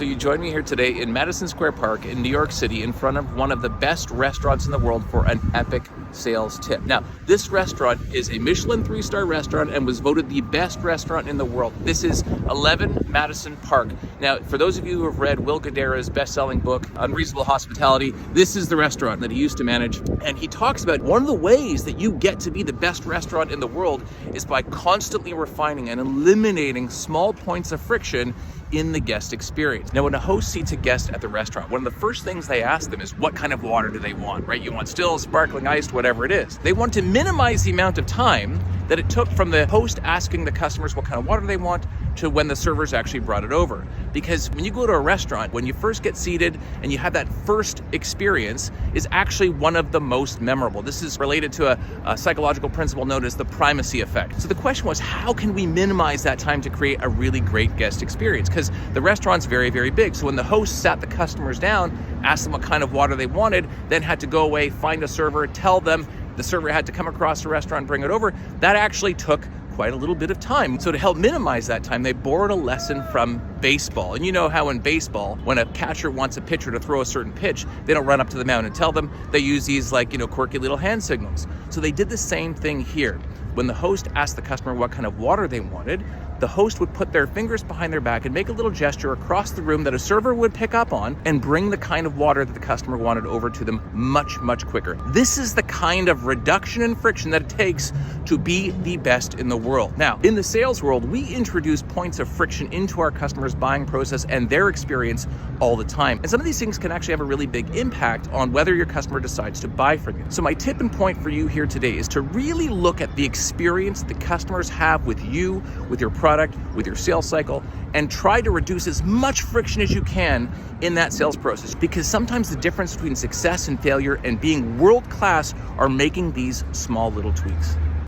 So you join me here today in Madison Square Park in New York City in front of one of the best restaurants in the world for an epic sales tip. Now, this restaurant is a Michelin 3-star restaurant and was voted the best restaurant in the world. This is 11 Madison Park. Now, for those of you who have read Will Guidara's best-selling book, Unreasonable Hospitality, this is the restaurant that he used to manage. And he talks about one of the ways that you get to be the best restaurant in the world is by constantly refining and eliminating small points of friction in the guest experience. Now, when a host seats a guest at the restaurant, one of the first things they ask them is what kind of water do they want, right? You want still, sparkling, iced, whatever it is. They want to minimize the amount of time that it took from the host asking the customers what kind of water they want to when the servers actually brought it over. Because when you go to a restaurant, when you first get seated and you have that first experience is actually one of the most memorable. This is related to a psychological principle known as the primacy effect. So the question was, how can we minimize that time to create a really great guest experience? Because the restaurant's very, very big. So when the host sat the customers down, asked them what kind of water they wanted, then had to go away, find a server, tell them, the server had to come across the restaurant and bring it over, that actually took quite a little bit of time. So to help minimize that time, they borrowed a lesson from baseball. And you know how in baseball, when a catcher wants a pitcher to throw a certain pitch, they don't run up to the mound and tell them. They use these quirky little hand signals. So they did the same thing here. When the host asked the customer what kind of water they wanted, the host would put their fingers behind their back and make a little gesture across the room that a server would pick up on and bring the kind of water that the customer wanted over to them much, much quicker. This is the kind of reduction in friction that it takes to be the best in the world. Now, in the sales world, we introduce points of friction into our customers' buying process and their experience all the time. And some of these things can actually have a really big impact on whether your customer decides to buy from you. So my tip and point for you here today is to really look at the experience the customers have with you, with your product, with your sales cycle, and try to reduce as much friction as you can in that sales process. Because sometimes the difference between success and failure and being world-class are making these small little tweaks.